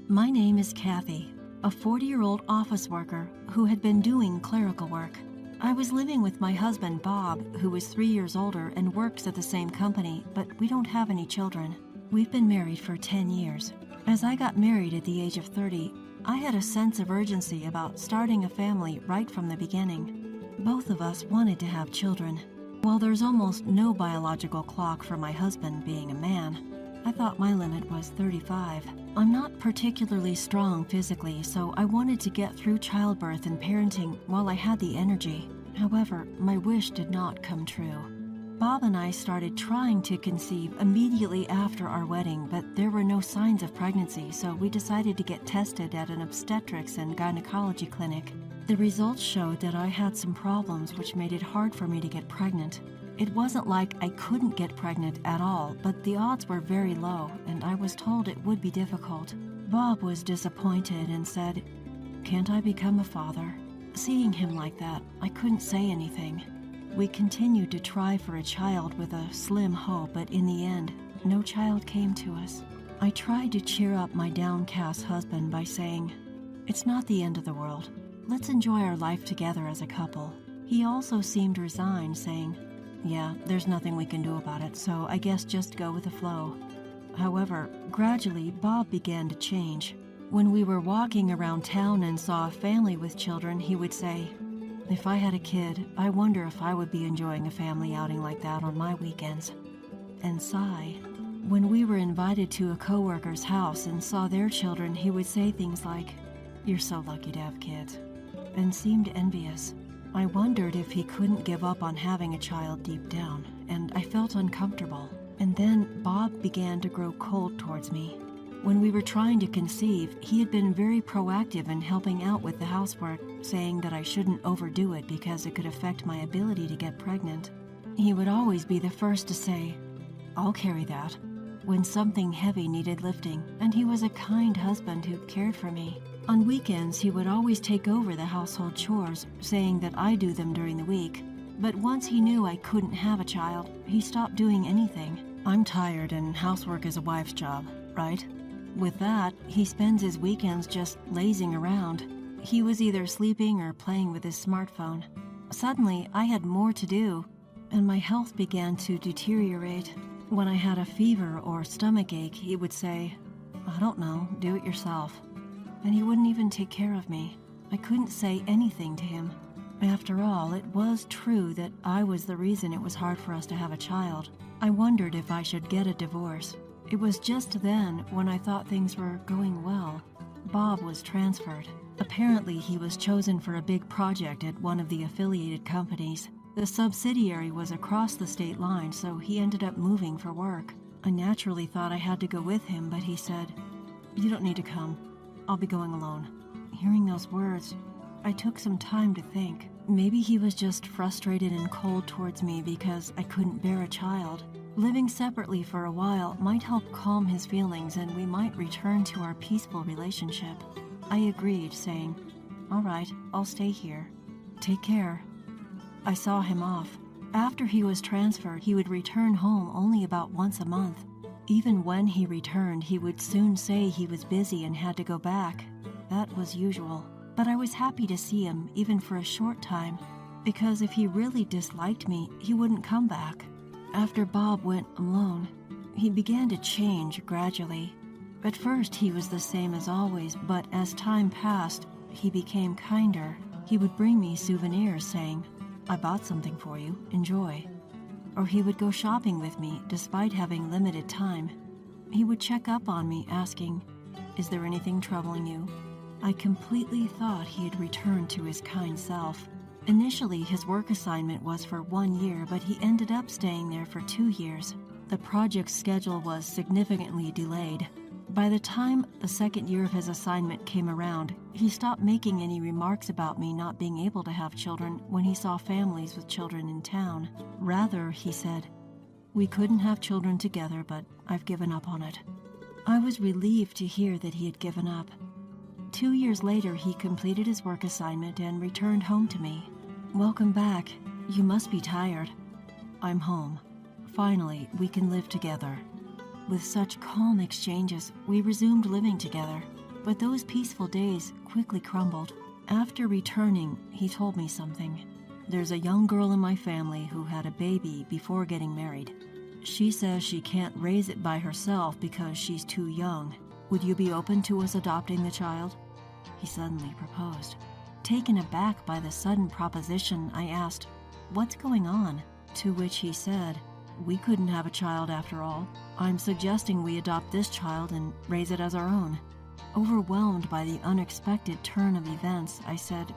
My name is Kathy, a 40-year-old office worker who had been doing clerical work. I was living with my husband, Bob, who is 3 years older and works at the same company, but we don't have any children. We've been married for 10 years. As I got married at the age of 30, I had a sense of urgency about starting a family right from the beginning. Both of us wanted to have children. While there's almost no biological clock for my husband being a man, I thought my limit was 35. I'm not particularly strong physically, so I wanted to get through childbirth and parenting while I had the energy. However, my wish did not come true. Bob and I started trying to conceive immediately after our wedding, but there were no signs of pregnancy, so we decided to get tested at an obstetrics and gynecology clinic. The results showed that I had some problems which made it hard for me to get pregnant. It wasn't like I couldn't get pregnant at all, but the odds were very low, and I was told it would be difficult. Bob was disappointed and said, "Can't I become a father?" Seeing him like that, I couldn't say anything. We continued to try for a child with a slim hope, but in the end, no child came to us. I tried to cheer up my downcast husband by saying, "It's not the end of the world. Let's enjoy our life together as a couple." He also seemed resigned, saying, "Yeah, there's nothing we can do about it, so I guess just go with the flow." However, gradually, Bob began to change. When we were walking around town and saw a family with children, he would say, "If I had a kid, I wonder if I would be enjoying a family outing like that on my weekends." And sigh. When we were invited to a coworker's house and saw their children, he would say things like, "You're so lucky to have kids," and seemed envious. I wondered if he couldn't give up on having a child deep down, and I felt uncomfortable. And then Bob began to grow cold towards me. When we were trying to conceive, he had been very proactive in helping out with the housework, saying that I shouldn't overdo it because it could affect my ability to get pregnant. He would always be the first to say, "I'll carry that," when something heavy needed lifting, and he was a kind husband who cared for me. On weekends, he would always take over the household chores, saying that I do them during the week. But once he knew I couldn't have a child, he stopped doing anything. I'm tired and housework is a wife's job, right? With that, he spends his weekends just lazing around. He was either sleeping or playing with his smartphone. Suddenly, I had more to do, and my health began to deteriorate. When I had a fever or stomachache, he would say, "I don't know, do it yourself." And he wouldn't even take care of me. I couldn't say anything to him. After all, it was true that I was the reason it was hard for us to have a child. I wondered if I should get a divorce. It was just then, when I thought things were going well, Bob was transferred. Apparently, he was chosen for a big project at one of the affiliated companies. The subsidiary was across the state line, so he ended up moving for work. I naturally thought I had to go with him, but he said, "You don't need to come. I'll be going alone." Hearing those words, I took some time to think. Maybe he was just frustrated and cold towards me because I couldn't bear a child. Living separately for a while might help calm his feelings and we might return to our peaceful relationship. I agreed, saying, "All right, I'll stay here. Take care." I saw him off. After he was transferred, he would return home only about once a month. Even when he returned, he would soon say he was busy and had to go back. That was usual. But I was happy to see him, even for a short time, because if he really disliked me, he wouldn't come back. After Bob went alone, he began to change gradually. At first, he was the same as always, but as time passed, he became kinder. He would bring me souvenirs saying, "I bought something for you, enjoy." Or he would go shopping with me despite having limited time. He would check up on me asking, "Is there anything troubling you?" I completely thought he had returned to his kind self. Initially, his work assignment was for 1 year, but he ended up staying there for 2 years. The project's schedule was significantly delayed. By the time the second year of his assignment came around, he stopped making any remarks about me not being able to have children when he saw families with children in town. Rather, he said, "We couldn't have children together, but I've given up on it." I was relieved to hear that he had given up. 2 years later, he completed his work assignment and returned home to me. "Welcome back. You must be tired." "I'm home. Finally, we can live together." With such calm exchanges, we resumed living together. but those peaceful days quickly crumbled. After returning, he told me something. There's a young girl in my family who had a baby before getting married. She says she can't raise it by herself because she's too young. Would you be open to us adopting the child? He suddenly proposed. Taken aback by the sudden proposition, I asked, "What's going on?" To which he said, "We couldn't have a child after all. I'm suggesting we adopt this child and raise it as our own." Overwhelmed by the unexpected turn of events, I said,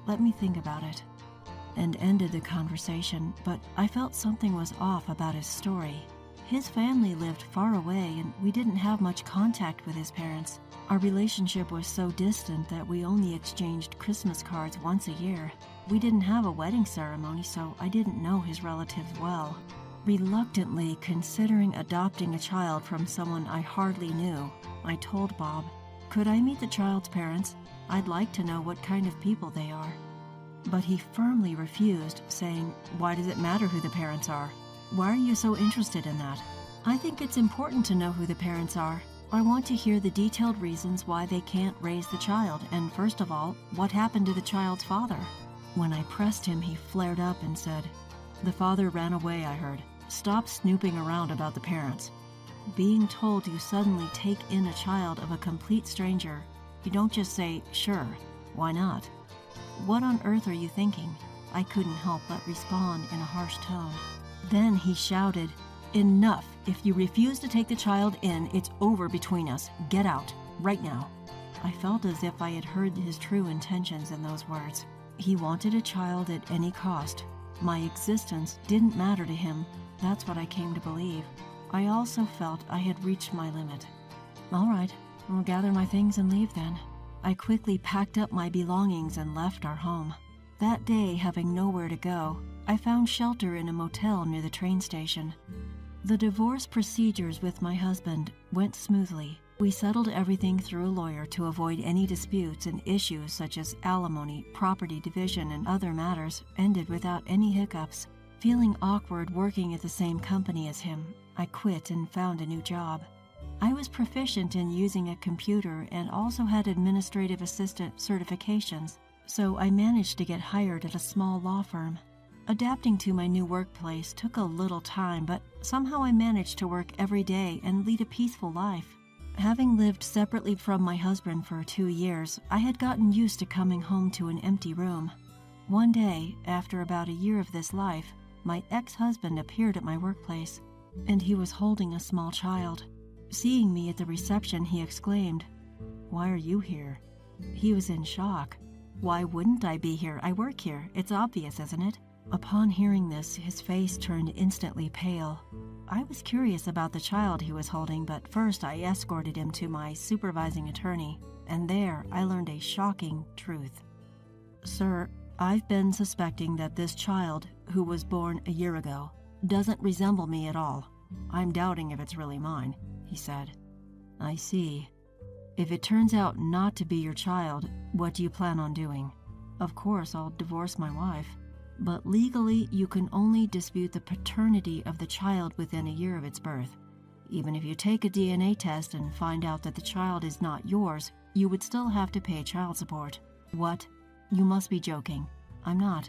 "Let me think about it," and ended the conversation, but I felt something was off about his story. His family lived far away and we didn't have much contact with his parents. Our relationship was so distant that we only exchanged Christmas cards once a year. We didn't have a wedding ceremony, so I didn't know his relatives well. Reluctantly considering adopting a child from someone I hardly knew, I told Bob, "Could I meet the child's parents? I'd like to know what kind of people they are." But he firmly refused, saying, "Why does it matter who the parents are? Why are you so interested in that?" "I think it's important to know who the parents are. I want to hear the detailed reasons why they can't raise the child, and first of all, what happened to the child's father." When I pressed him, he flared up and said, "The father ran away, I heard. Stop snooping around about the parents." Being told you suddenly take in a child of a complete stranger, you don't just say, "Sure, why not?" "What on earth are you thinking?" I couldn't help but respond in a harsh tone. Then he shouted, "Enough! If you refuse to take the child in, it's over between us. Get out, right now." I felt as if I had heard his true intentions in those words. He wanted a child at any cost. My existence didn't matter to him. That's what I came to believe. I also felt I had reached my limit. "All right, I'll gather my things and leave then." I quickly packed up my belongings and left our home. That day, having nowhere to go, I found shelter in a motel near the train station. The divorce procedures with my husband went smoothly. We settled everything through a lawyer to avoid any disputes, and issues such as alimony, property division, and other matters ended without any hiccups. Feeling awkward working at the same company as him, I quit and found a new job. I was proficient in using a computer and also had administrative assistant certifications, so I managed to get hired at a small law firm. Adapting to my new workplace took a little time, but somehow I managed to work every day and lead a peaceful life. Having lived separately from my husband for 2 years, I had gotten used to coming home to an empty room. One day, after about a year of this life, my ex-husband appeared at my workplace, and he was holding a small child. Seeing me at the reception, he exclaimed, "Why are you here?" He was in shock. "Why wouldn't I be here? I work here. It's obvious, isn't it?" Upon hearing this, his face turned instantly pale. I was curious about the child he was holding, but first I escorted him to my supervising attorney, and there I learned a shocking truth. "Sir, I've been suspecting that this child, who was born a year ago, doesn't resemble me at all. I'm doubting if it's really mine," he said. "I see. If it turns out not to be your child, what do you plan on doing?" "Of course, I'll divorce my wife. But legally, you can only dispute the paternity of the child within a year of its birth. Even if you take a DNA test and find out that the child is not yours, you would still have to pay child support." "What? You must be joking." "I'm not.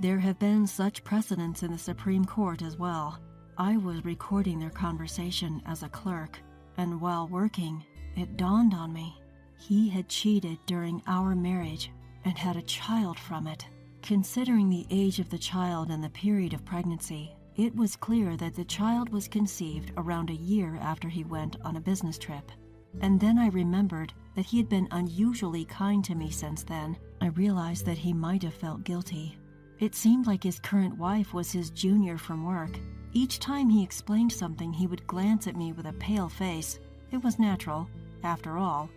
There have been such precedents in the Supreme Court as well." I was recording their conversation as a clerk, and while working, it dawned on me. He had cheated during our marriage and had a child from it. Considering the age of the child and the period of pregnancy, it was clear that the child was conceived around a year after he went on a business trip. And then I remembered that he had been unusually kind to me since then. I realized that he might have felt guilty. It seemed like his current wife was his junior from work. Each time he explained something, he would glance at me with a pale face. It was natural, after all.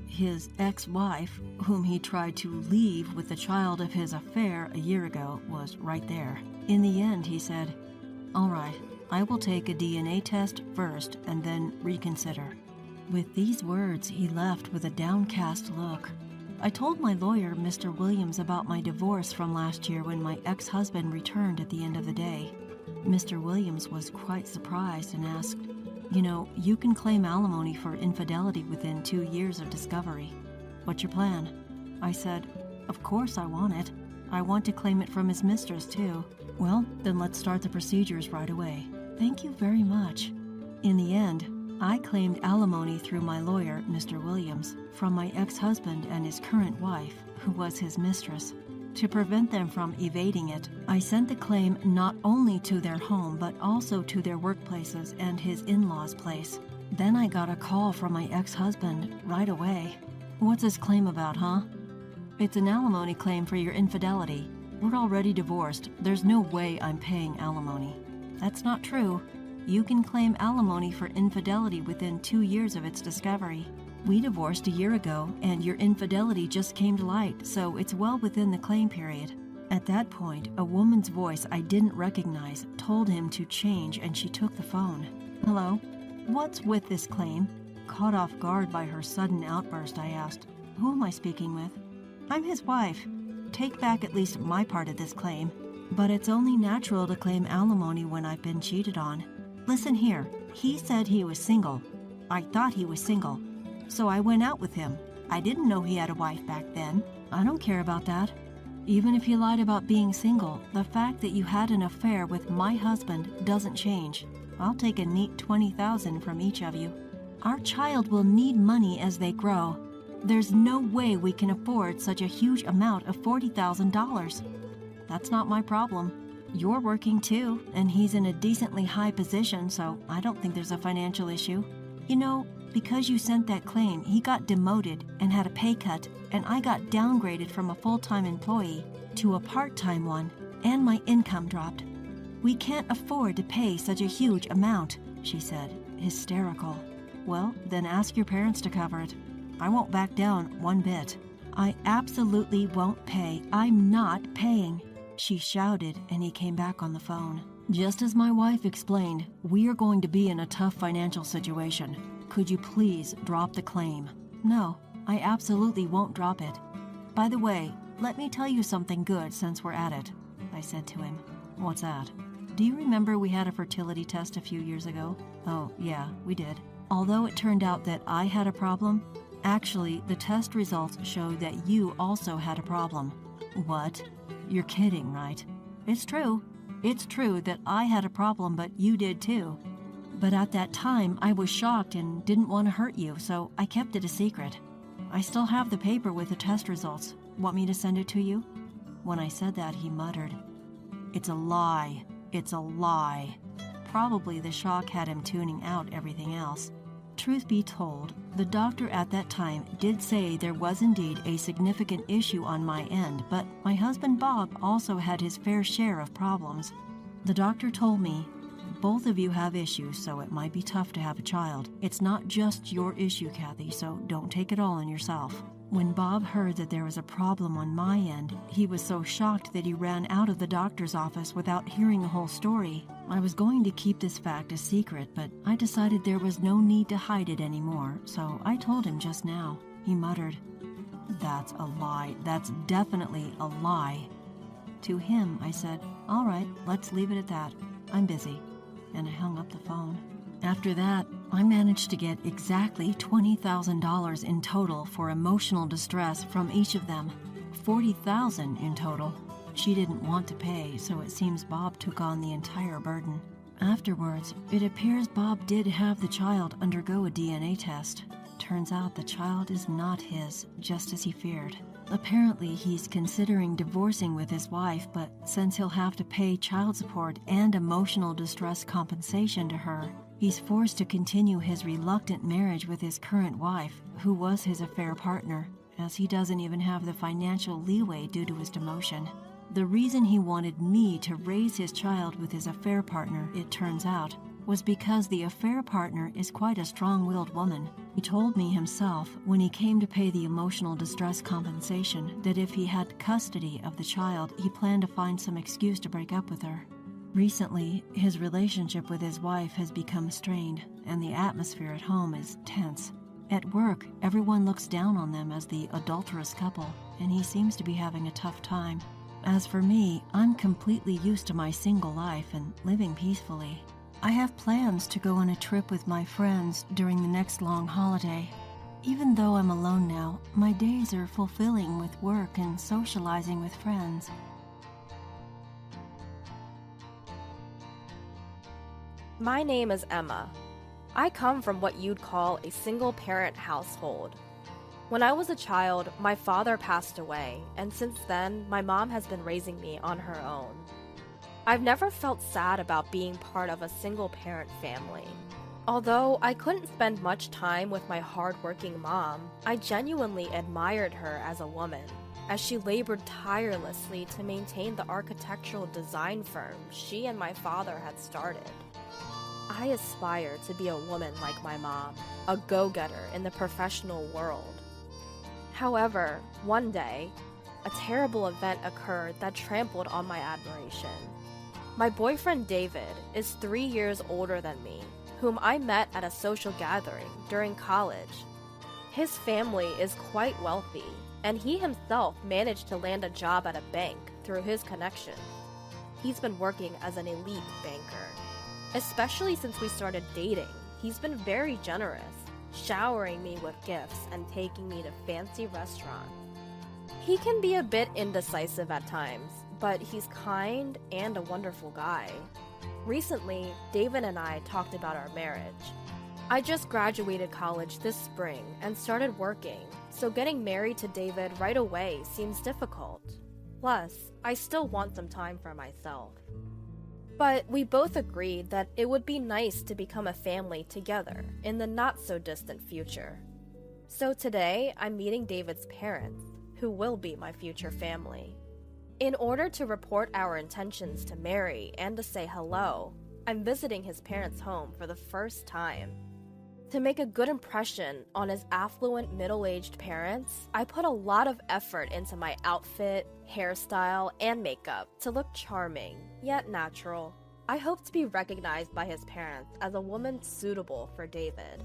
His ex-wife, whom he tried to leave with the child of his affair a year ago, was right there. In the end, he said, "All right, I will take a DNA test first and then reconsider." With these words, he left with a downcast look. I told my lawyer, Mr. Williams, about my divorce from last year when my ex-husband returned at the end of the day. Mr. Williams was quite surprised and asked, You know, you can claim alimony for infidelity within 2 years of discovery. What's your plan? I said, of course I want it. I want to claim it from his mistress too. Well, then let's start the procedures right away. Thank you very much. In the end, I claimed alimony through my lawyer, Mr. Williams, from my ex-husband and his current wife, who was his mistress. To prevent them from evading it, I sent the claim not only to their home but also to their workplaces and his in-laws' place. Then I got a call from my ex-husband right away. What's this claim about, huh? It's an alimony claim for your infidelity. We're already divorced. There's no way I'm paying alimony. That's not true. You can claim alimony for infidelity within 2 years of its discovery. We divorced a year ago, and your infidelity just came to light, so it's well within the claim period. At that point, a woman's voice I didn't recognize told him to change, and she took the phone. Hello? What's with this claim? Caught off guard by her sudden outburst, I asked, who am I speaking with? I'm his wife. Take back at least my part of this claim. But it's only natural to claim alimony when I've been cheated on. Listen here, he said he was single. I thought he was single. So I went out with him. I didn't know he had a wife back then. I don't care about that. Even if you lied about being single, the fact that you had an affair with my husband doesn't change. I'll take a neat $20,000 from each of you. Our child will need money as they grow. There's no way we can afford such a huge amount of $40,000. That's not my problem. You're working too, and he's in a decently high position, so I don't think there's a financial issue. You know, because you sent that claim, he got demoted and had a pay cut, and I got downgraded from a full-time employee to a part-time one, and my income dropped. We can't afford to pay such a huge amount, she said, hysterical. Well, then ask your parents to cover it. I won't back down one bit. I absolutely won't pay. I'm not paying, she shouted, and he came back on the phone. Just as my wife explained, we are going to be in a tough financial situation. Could you please drop the claim? No, I absolutely won't drop it. By the way, let me tell you something good since we're at it, I said to him. What's that? Do you remember we had a fertility test a few years ago? Oh, yeah, we did. Although it turned out that I had a problem, actually, the test results showed that you also had a problem. What? You're kidding, right? It's true. It's true that I had a problem, but you did too. But at that time, I was shocked and didn't want to hurt you, so I kept it a secret. I still have the paper with the test results. Want me to send it to you? When I said that, he muttered, It's a lie. It's a lie. Probably the shock had him tuning out everything else. Truth be told, the doctor at that time did say there was indeed a significant issue on my end, but my husband Bob also had his fair share of problems. The doctor told me, both of you have issues, so it might be tough to have a child. It's not just your issue, Kathy, so don't take it all on yourself. When Bob heard that there was a problem on my end, he was so shocked that he ran out of the doctor's office without hearing the whole story. I was going to keep this fact a secret, but I decided there was no need to hide it anymore, so I told him just now. He muttered, That's a lie. That's definitely a lie. To him, I said, All right, let's leave it at that. I'm busy. And I hung up the phone. After that, I managed to get exactly $20,000 in total for emotional distress from each of them. $40,000 in total. She didn't want to pay, so it seems Bob took on the entire burden. Afterwards, it appears Bob did have the child undergo a DNA test. Turns out the child is not his, just as he feared. Apparently, he's considering divorcing with his wife, but since he'll have to pay child support and emotional distress compensation to her, he's forced to continue his reluctant marriage with his current wife, who was his affair partner, as he doesn't even have the financial leeway due to his demotion. The reason he wanted me to raise his child with his affair partner, it turns out, was because the affair partner is quite a strong-willed woman. He told me himself, when he came to pay the emotional distress compensation, that if he had custody of the child, he planned to find some excuse to break up with her. Recently, his relationship with his wife has become strained, and the atmosphere at home is tense. At work, everyone looks down on them as the adulterous couple, and he seems to be having a tough time. As for me, I'm completely used to my single life and living peacefully. I have plans to go on a trip with my friends during the next long holiday. Even though I'm alone now, my days are fulfilling with work and socializing with friends. My name is Emma. I come from what you'd call a single-parent household. When I was a child, my father passed away, and since then, my mom has been raising me on her own. I've never felt sad about being part of a single-parent family. Although I couldn't spend much time with my hard-working mom, I genuinely admired her as a woman, as she labored tirelessly to maintain the architectural design firm she and my father had started. I aspire to be a woman like my mom, a go-getter in the professional world. However, one day, a terrible event occurred that trampled on my admiration. My boyfriend David is 3 years older than me, whom I met at a social gathering during college. His family is quite wealthy, and he himself managed to land a job at a bank through his connections. He's been working as an elite banker. Especially since we started dating, he's been very generous, showering me with gifts and taking me to fancy restaurants. He can be a bit indecisive at times, but he's kind and a wonderful guy. Recently, David and I talked about our marriage. I just graduated college this spring and started working, so getting married to David right away seems difficult. Plus, I still want some time for myself. But we both agreed that it would be nice to become a family together in the not-so-distant future. So today, I'm meeting David's parents, who will be my future family. In order to report our intentions to marry and to say hello, I'm visiting his parents' home for the first time. To make a good impression on his affluent middle-aged parents, I put a lot of effort into my outfit, hairstyle, and makeup to look charming, yet natural. I hope to be recognized by his parents as a woman suitable for David.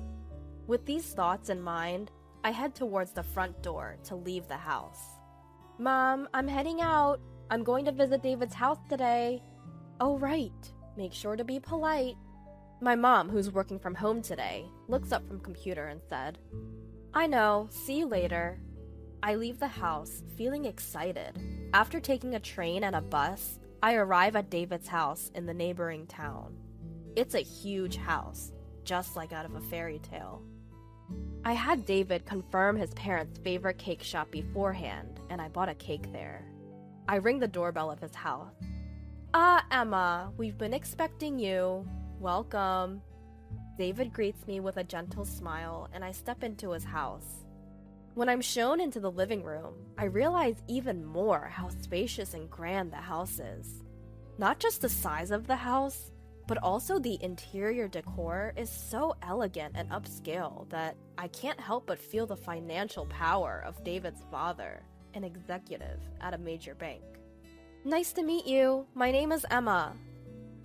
With these thoughts in mind, I head towards the front door to leave the house. Mom, I'm heading out. I'm going to visit David's house today. Oh, right. Make sure to be polite. My mom, who's working from home today, looks up from computer and said, I know, see you later. I leave the house, feeling excited. After taking a train and a bus, I arrive at David's house in the neighboring town. It's a huge house, just like out of a fairy tale. I had David confirm his parents' favorite cake shop beforehand, and I bought a cake there. I ring the doorbell of his house. Emma, we've been expecting you. Welcome. David greets me with a gentle smile, and I step into his house. When I'm shown into the living room, I realize even more how spacious and grand the house is. Not just the size of the house, but also the interior decor is so elegant and upscale that I can't help but feel the financial power of David's father, an executive at a major bank. Nice to meet you. My name is Emma.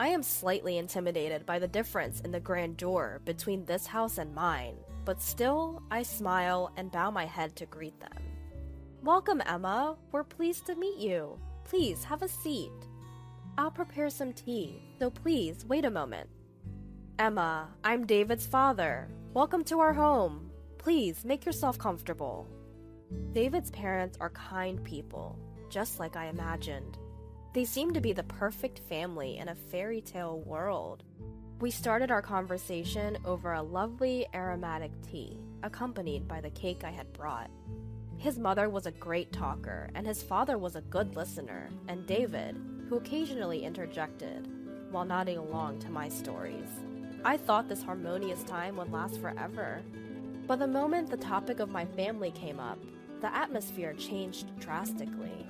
I am slightly intimidated by the difference in the grandeur between this house and mine, but still, I smile and bow my head to greet them. Welcome, Emma. We're pleased to meet you. Please have a seat. I'll prepare some tea, so please wait a moment. Emma, I'm David's father. Welcome to our home. Please make yourself comfortable. David's parents are kind people, just like I imagined. They seem to be the perfect family in a fairy tale world. We started our conversation over a lovely aromatic tea, accompanied by the cake I had brought. His mother was a great talker, and his father was a good listener, and David, who occasionally interjected, while nodding along to my stories. I thought this harmonious time would last forever. But the moment the topic of my family came up, the atmosphere changed drastically.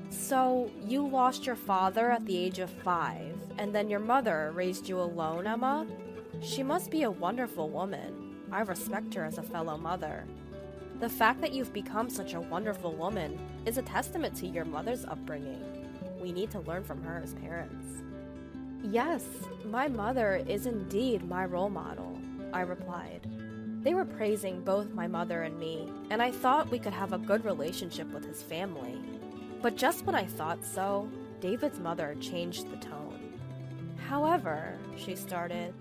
So, you lost your father at the age of 5, and then your mother raised you alone, Emma? She must be a wonderful woman. I respect her as a fellow mother. The fact that you've become such a wonderful woman is a testament to your mother's upbringing. We need to learn from her as parents. Yes, my mother is indeed my role model, I replied. They were praising both my mother and me, and I thought we could have a good relationship with his family. But just when I thought so, David's mother changed the tone. However, she started,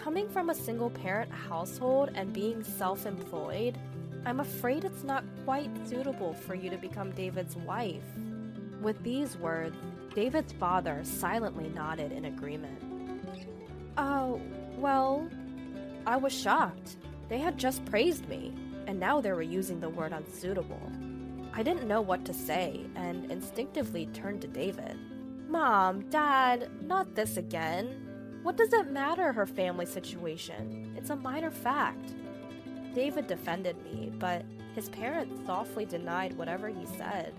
coming from a single-parent household and being self-employed, I'm afraid it's not quite suitable for you to become David's wife. With these words, David's father silently nodded in agreement. Oh, well, I was shocked. They had just praised me, and now they were using the word unsuitable. I didn't know what to say and instinctively turned to David. Mom, Dad, not this again. What does it matter, her family situation? It's a minor fact. David defended me, but his parents softly denied whatever he said.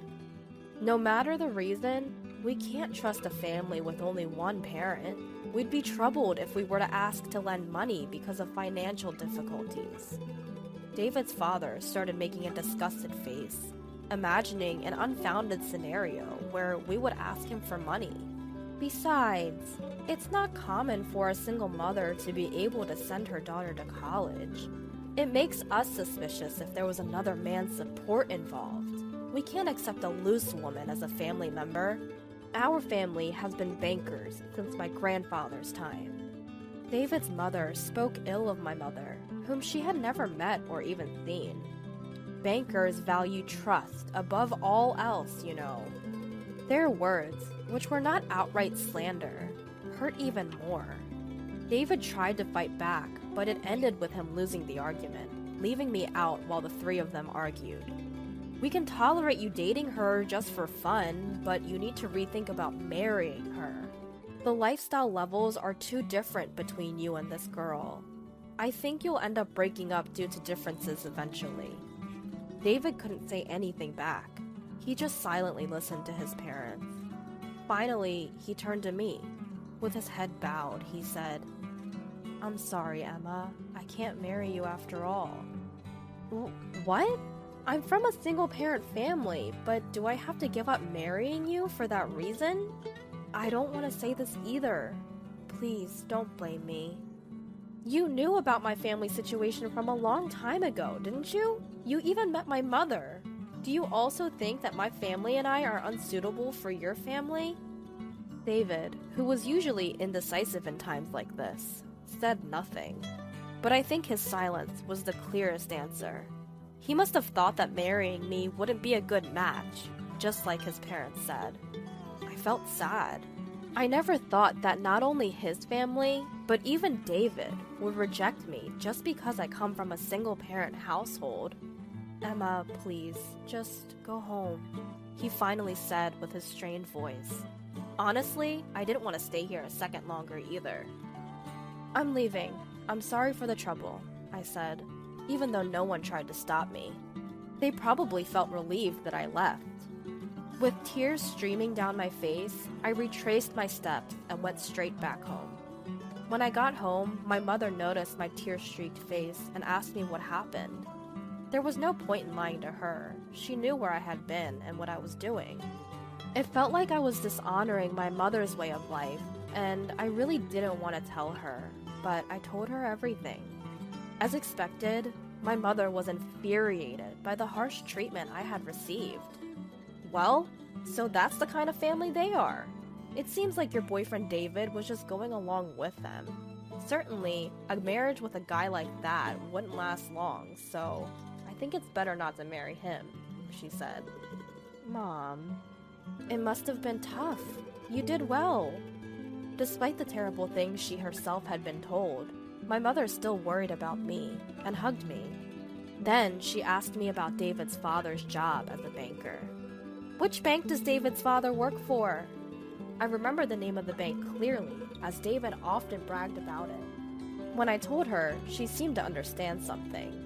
No matter the reason, we can't trust a family with only one parent. We'd be troubled if we were to ask to lend money because of financial difficulties. David's father started making a disgusted face, imagining an unfounded scenario where we would ask him for money. Besides, it's not common for a single mother to be able to send her daughter to college. It makes us suspicious if there was another man's support involved. We can't accept a loose woman as a family member. Our family has been bankers since my grandfather's time. David's mother spoke ill of my mother, whom she had never met or even seen. Bankers value trust above all else, you know. Their words, which were not outright slander, hurt even more. David tried to fight back, but it ended with him losing the argument, leaving me out while the three of them argued. We can tolerate you dating her just for fun, but you need to rethink about marrying her. The lifestyle levels are too different between you and this girl. I think you'll end up breaking up due to differences eventually. David couldn't say anything back. He just silently listened to his parents. Finally, he turned to me. With his head bowed, he said, I'm sorry, Emma. I can't marry you after all. What? I'm from a single-parent family, but do I have to give up marrying you for that reason? I don't want to say this either. Please, don't blame me. You knew about my family situation from a long time ago, didn't you? You even met my mother. Do you also think that my family and I are unsuitable for your family? David, who was usually indecisive in times like this, said nothing. But I think his silence was the clearest answer. He must have thought that marrying me wouldn't be a good match, just like his parents said. I felt sad. I never thought that not only his family, but even David would reject me just because I come from a single-parent household. Emma, please, just go home, he finally said with his strained voice. Honestly, I didn't want to stay here a second longer either. I'm leaving. I'm sorry for the trouble, I said, even though no one tried to stop me. They probably felt relieved that I left. With tears streaming down my face, I retraced my steps and went straight back home. When I got home, my mother noticed my tear-streaked face and asked me what happened. There was no point in lying to her. She knew where I had been and what I was doing. It felt like I was dishonoring my mother's way of life, and I really didn't want to tell her, but I told her everything. As expected, my mother was infuriated by the harsh treatment I had received. Well, so that's the kind of family they are. It seems like your boyfriend David was just going along with them. Certainly, a marriage with a guy like that wouldn't last long, so I think it's better not to marry him, she said. Mom, it must have been tough. You did well. Despite the terrible things she herself had been told, my mother still worried about me and hugged me. Then she asked me about David's father's job as a banker. Which bank does David's father work for? I remember the name of the bank clearly, as David often bragged about it. When I told her, she seemed to understand something.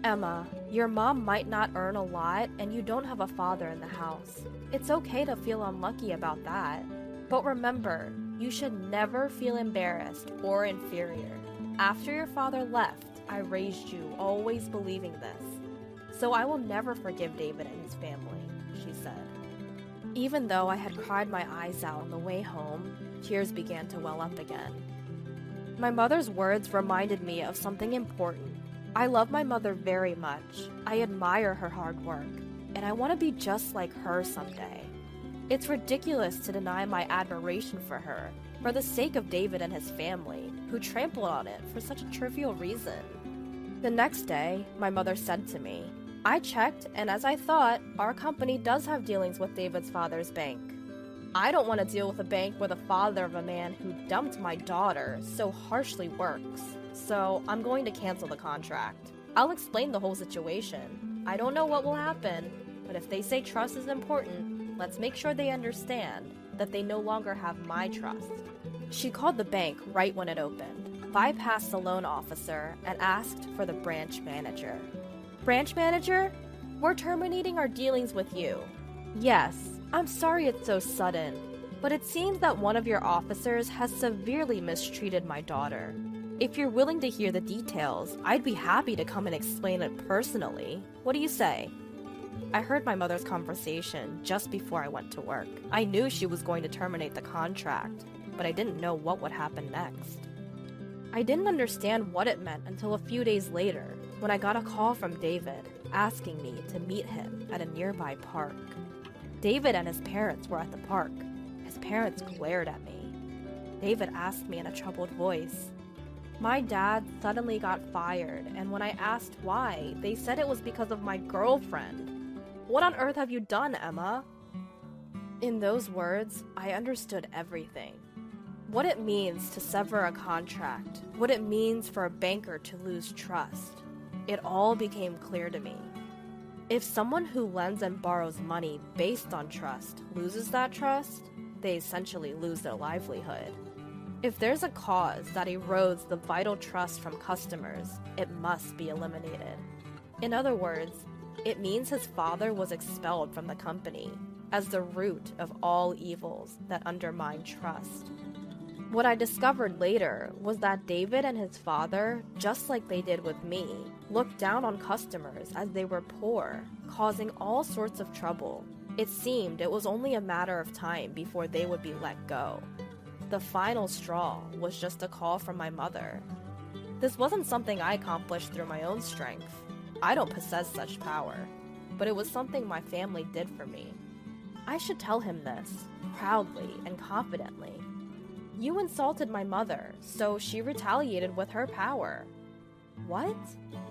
Emma, your mom might not earn a lot and you don't have a father in the house. It's okay to feel unlucky about that. But remember, you should never feel embarrassed or inferior. After your father left, I raised you always believing this. So I will never forgive David and his family, she said. Even though I had cried my eyes out on the way home, tears began to well up again. My mother's words reminded me of something important. I love my mother very much. I admire her hard work, and I want to be just like her someday. It's ridiculous to deny my admiration for her for the sake of David and his family, who trampled on it for such a trivial reason. The next day, my mother said to me, "I checked, and as I thought, our company does have dealings with David's father's bank. I don't want to deal with a bank where the father of a man who dumped my daughter so harshly works, so I'm going to cancel the contract. I'll explain the whole situation. I don't know what will happen, but if they say trust is important, let's make sure they understand that they no longer have my trust." She called the bank right when it opened, bypassed the loan officer, and asked for the branch manager. "Branch manager? We're terminating our dealings with you. Yes, I'm sorry it's so sudden, but it seems that one of your officers has severely mistreated my daughter. If you're willing to hear the details, I'd be happy to come and explain it personally. What do you say?" I heard my mother's conversation just before I went to work. I knew she was going to terminate the contract, but I didn't know what would happen next. I didn't understand what it meant until a few days later, when I got a call from David asking me to meet him at a nearby park. David and his parents were at the park. His parents glared at me. David asked me in a troubled voice. My dad suddenly got fired, and when I asked why, they said it was because of my girlfriend. "What on earth have you done, Emma?" In those words, I understood everything. What it means to sever a contract, what it means for a banker to lose trust. It all became clear to me. If someone who lends and borrows money based on trust loses that trust, they essentially lose their livelihood. If there's a cause that erodes the vital trust from customers, it must be eliminated. In other words, it means his father was expelled from the company as the root of all evils that undermine trust. What I discovered later was that David and his father, just like they did with me, looked down on customers as they were poor, causing all sorts of trouble. It seemed it was only a matter of time before they would be let go. The final straw was just a call from my mother. This wasn't something I accomplished through my own strength. I don't possess such power, but it was something my family did for me. I should tell him this, proudly and confidently. You insulted my mother, so she retaliated with her power. What?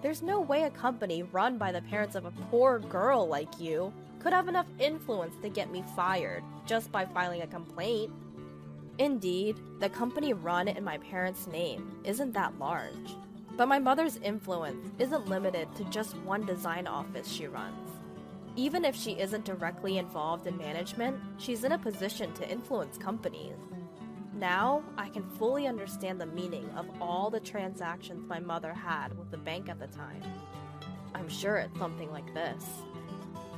There's no way a company run by the parents of a poor girl like you could have enough influence to get me fired just by filing a complaint. Indeed, the company run in my parents' name isn't that large, but my mother's influence isn't limited to just one design office she runs. Even if she isn't directly involved in management, she's in a position to influence companies. Now, I can fully understand the meaning of all the transactions my mother had with the bank at the time. I'm sure it's something like this.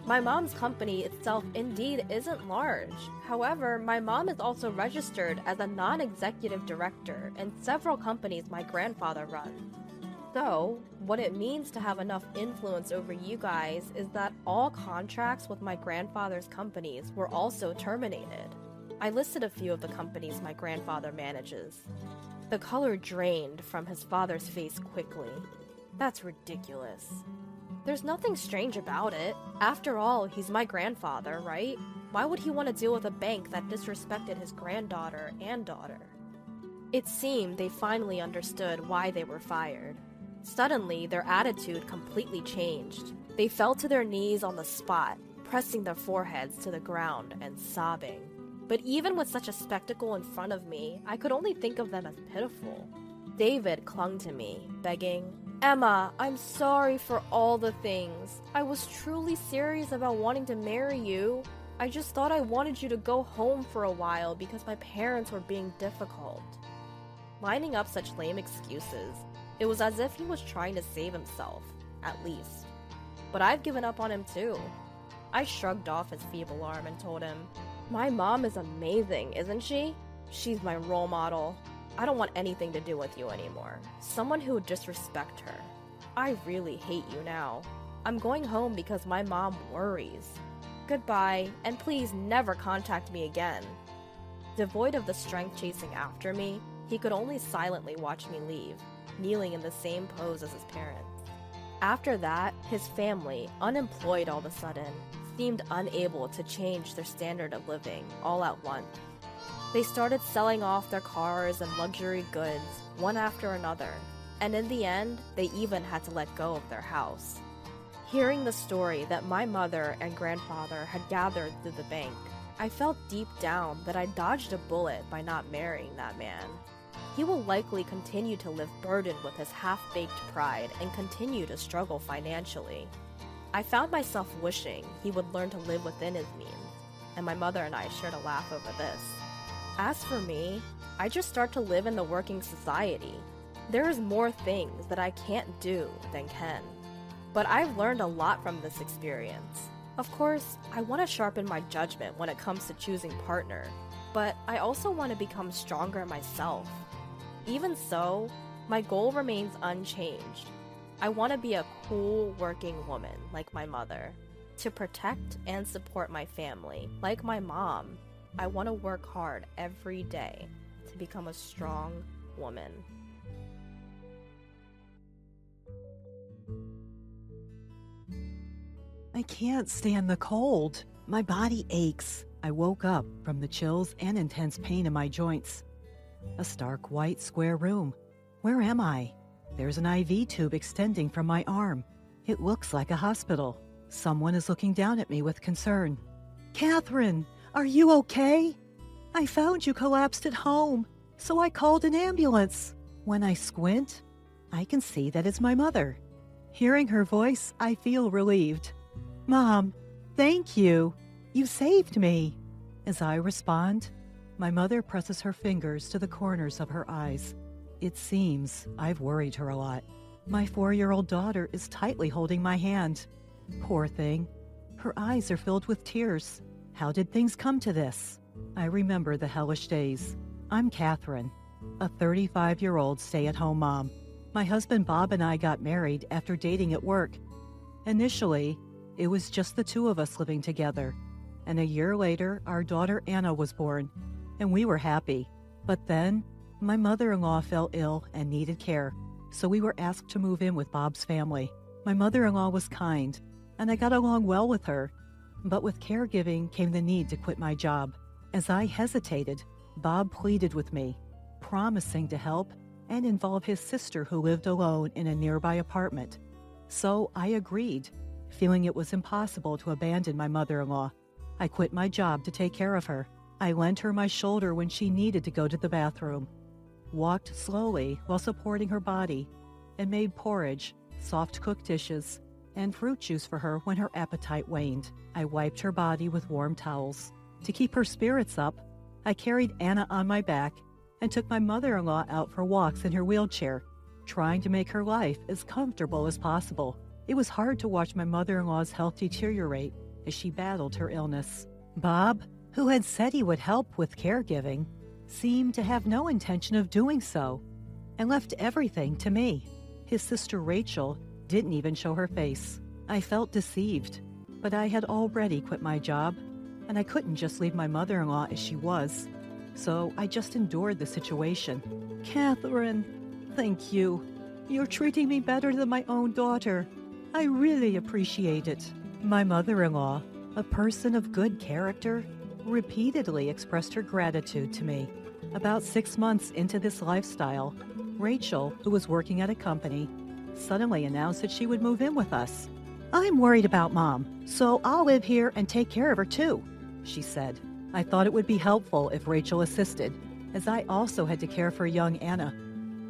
My mom's company itself indeed isn't large. However, my mom is also registered as a non-executive director in several companies my grandfather runs. So, what it means to have enough influence over you guys is that all contracts with my grandfather's companies were also terminated. I listed a few of the companies my grandfather manages. The color drained from his father's face quickly. That's ridiculous. There's nothing strange about it. After all, he's my grandfather, right? Why would he want to deal with a bank that disrespected his granddaughter and daughter? It seemed they finally understood why they were fired. Suddenly, their attitude completely changed. They fell to their knees on the spot, pressing their foreheads to the ground and sobbing. But even with such a spectacle in front of me, I could only think of them as pitiful. David clung to me, begging, "Emma, I'm sorry for all the things. I was truly serious about wanting to marry you. I just thought I wanted you to go home for a while because my parents were being difficult." Lining up such lame excuses, it was as if he was trying to save himself, at least. But I've given up on him too. I shrugged off his feeble arm and told him, "My mom is amazing, isn't she? She's my role model. I don't want anything to do with you anymore. Someone who would disrespect her. I really hate you now. I'm going home because my mom worries. Goodbye, and please never contact me again." Devoid of the strength chasing after me, he could only silently watch me leave, kneeling in the same pose as his parents. After that, his family, unemployed all of a sudden, seemed unable to change their standard of living all at once. They started selling off their cars and luxury goods, one after another, and in the end, they even had to let go of their house. Hearing the story that my mother and grandfather had gathered through the bank, I felt deep down that I dodged a bullet by not marrying that man. He will likely continue to live burdened with his half-baked pride and continue to struggle financially. I found myself wishing he would learn to live within his means, and my mother and I shared a laugh over this. As for me, I just start to live in the working society. There is more things that I can't do than can. But I've learned a lot from this experience. Of course, I want to sharpen my judgment when it comes to choosing partner, but I also want to become stronger myself. Even so, my goal remains unchanged. I want to be a cool working woman like my mother. To protect and support my family like my mom, I want to work hard every day to become a strong woman. I can't stand the cold. My body aches. I woke up from the chills and intense pain in my joints. A stark white square room. Where am I? There's an IV tube extending from my arm. It looks like a hospital. Someone is looking down at me with concern. Catherine, are you okay? I found you collapsed at home, so I called an ambulance. When I squint, I can see that it's my mother. Hearing her voice, I feel relieved. Mom, thank you. You saved me. As I respond, my mother presses her fingers to the corners of her eyes. It seems I've worried her a lot. My 4-year-old daughter is tightly holding my hand. Poor thing. Her eyes are filled with tears. How did things come to this? I remember the hellish days. I'm Catherine, a 35-year-old stay-at-home mom. My husband Bob and I got married after dating at work. Initially, it was just the two of us living together. And a year later, our daughter Anna was born, and we were happy. But then, my mother-in-law fell ill and needed care, so we were asked to move in with Bob's family. My mother-in-law was kind, and I got along well with her. But with caregiving came the need to quit my job. As I hesitated, Bob pleaded with me, promising to help and involve his sister who lived alone in a nearby apartment. So I agreed, feeling it was impossible to abandon my mother-in-law. I quit my job to take care of her. I lent her my shoulder when she needed to go to the bathroom, walked slowly while supporting her body, and made porridge, soft-cooked dishes, and fruit juice for her when her appetite waned. I wiped her body with warm towels. To keep her spirits up, I carried Anna on my back and took my mother-in-law out for walks in her wheelchair, trying to make her life as comfortable as possible. It was hard to watch my mother-in-law's health deteriorate as she battled her illness. Bob, who had said he would help with caregiving, seemed to have no intention of doing so and left everything to me. His sister Rachel didn't even show her face. I felt deceived, but I had already quit my job, and I couldn't just leave my mother-in-law as she was. So I just endured the situation. Catherine, thank you. You're treating me better than my own daughter. I really appreciate it. My mother-in-law, a person of good character, repeatedly expressed her gratitude to me. About 6 months into this lifestyle, Rachel, who was working at a company, suddenly announced that she would move in with us. I'm worried about Mom, so I'll live here and take care of her too, she said. I thought it would be helpful if Rachel assisted, as I also had to care for young Anna.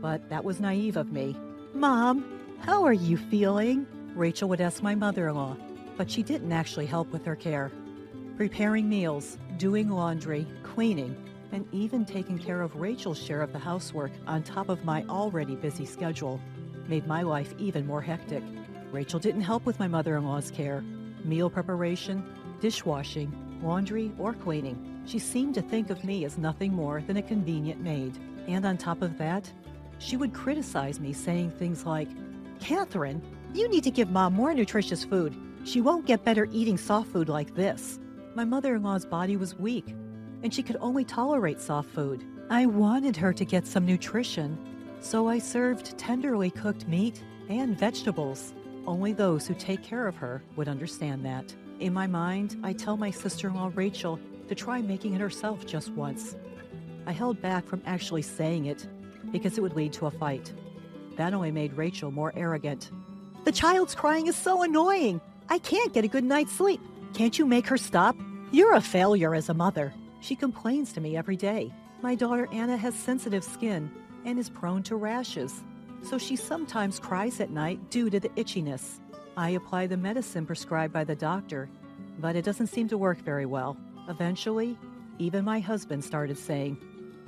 But that was naive of me. Mom, how are you feeling? Rachel would ask my mother-in-law, but she didn't actually help with her care. Preparing meals, doing laundry, cleaning, and even taking care of Rachel's share of the housework on top of my already busy schedule made my life even more hectic. Rachel didn't help with my mother-in-law's care, meal preparation, dishwashing, laundry, or cleaning. She seemed to think of me as nothing more than a convenient maid. And on top of that, she would criticize me, saying things like, Catherine, you need to give Mom more nutritious food. She won't get better eating soft food like this. My mother-in-law's body was weak, and she could only tolerate soft food. I wanted her to get some nutrition, so I served tenderly cooked meat and vegetables. Only those who take care of her would understand that. In my mind, I tell my sister-in-law Rachel to try making it herself just once. I held back from actually saying it because it would lead to a fight. That only made Rachel more arrogant. The child's crying is so annoying. I can't get a good night's sleep. Can't you make her stop? You're a failure as a mother. She complains to me every day. My daughter Anna has sensitive skin and is prone to rashes, so she sometimes cries at night due to the itchiness. I apply the medicine prescribed by the doctor, but it doesn't seem to work very well. Eventually, even my husband started saying,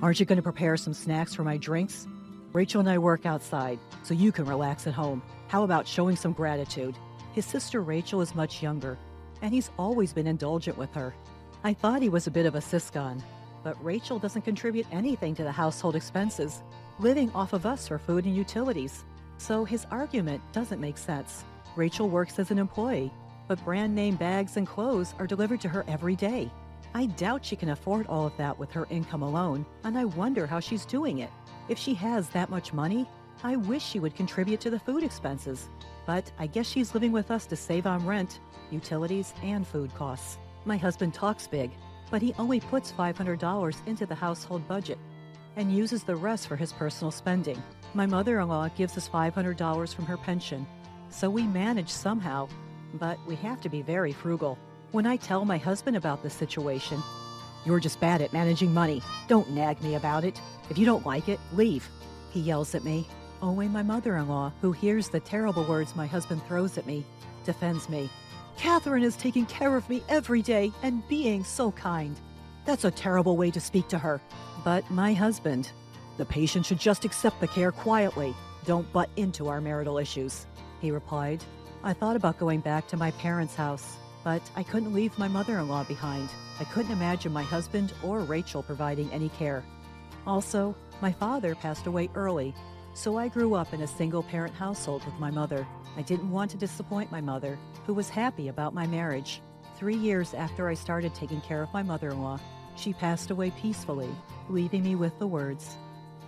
"Aren't you going to prepare some snacks for my drinks? Rachel and I work outside, so you can relax at home. How about showing some gratitude?" His sister Rachel is much younger, and he's always been indulgent with her. I thought he was a bit of a siscon, but Rachel doesn't contribute anything to the household expenses, living off of us for food and utilities. So his argument doesn't make sense. Rachel works as an employee, but brand name bags and clothes are delivered to her every day. I doubt she can afford all of that with her income alone, and I wonder how she's doing it. If she has that much money, I wish she would contribute to the food expenses. But I guess she's living with us to save on rent, utilities, and food costs. My husband talks big, but he only puts $500 into the household budget and uses the rest for his personal spending. My mother-in-law gives us $500 from her pension, so we manage somehow, but we have to be very frugal. When I tell my husband about this situation, "You're just bad at managing money. Don't nag me about it. If you don't like it, leave," he yells at me. Only my mother-in-law, who hears the terrible words my husband throws at me, defends me. "Catherine is taking care of me every day and being so kind. That's a terrible way to speak to her." But my husband, "The patient should just accept the care quietly. Don't butt into our marital issues," he replied. I thought about going back to my parents' house, but I couldn't leave my mother-in-law behind. I couldn't imagine my husband or Rachel providing any care. Also, my father passed away early, so I grew up in a single-parent household with my mother. I didn't want to disappoint my mother, who was happy about my marriage. 3 years after I started taking care of my mother-in-law, she passed away peacefully, leaving me with the words,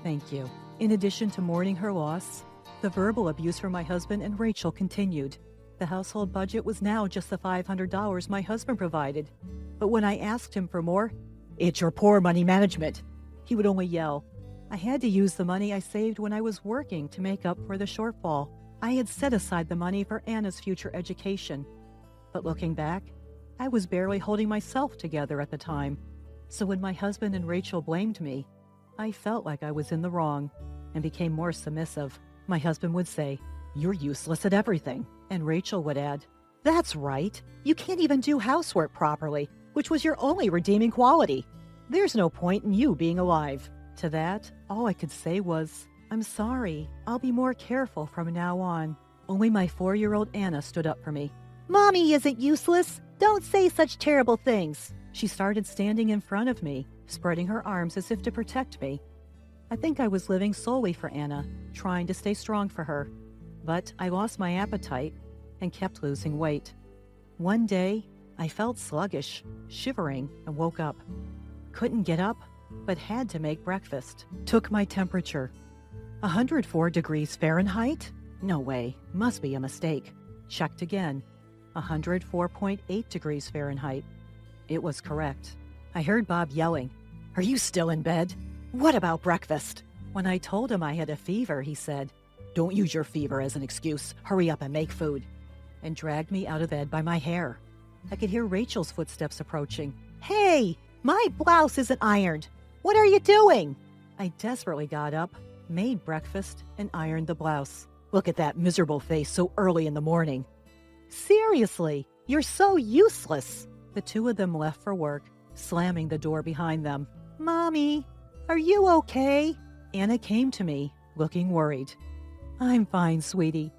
"Thank you." In addition to mourning her loss, the verbal abuse from my husband and Rachel continued. The household budget was now just the $500 my husband provided. But when I asked him for more, "It's your poor money management," he would only yell. I had to use the money I saved when I was working to make up for the shortfall. I had set aside the money for Anna's future education. But looking back, I was barely holding myself together at the time. So when my husband and Rachel blamed me, I felt like I was in the wrong and became more submissive. My husband would say, "You're useless at everything." And Rachel would add, "That's right. You can't even do housework properly, which was your only redeeming quality. There's no point in you being alive." To that, all I could say was, "I'm sorry. I'll be more careful from now on." Only my 4-year-old Anna stood up for me. "Mommy isn't useless. Don't say such terrible things." She started standing in front of me, spreading her arms as if to protect me. I think I was living solely for Anna, trying to stay strong for her. But I lost my appetite and kept losing weight. One day, I felt sluggish, shivering, and woke up. Couldn't get up, but had to make breakfast. Took my temperature. 104 degrees Fahrenheit? No way, must be a mistake. Checked again. 104.8 degrees Fahrenheit. It was correct. I heard Bob yelling, "Are you still in bed? What about breakfast?" When I told him I had a fever, he said, "Don't use your fever as an excuse. Hurry up and make food," and dragged me out of bed by my hair. I could hear Rachel's footsteps approaching. "Hey, my blouse isn't ironed. What are you doing?" I desperately got up, made breakfast, and ironed the blouse. "Look at that miserable face so early in the morning." "Seriously, you're so useless." The two of them left for work, slamming the door behind them. "Mommy, are you okay?" Anna came to me, looking worried. "I'm fine, sweetie.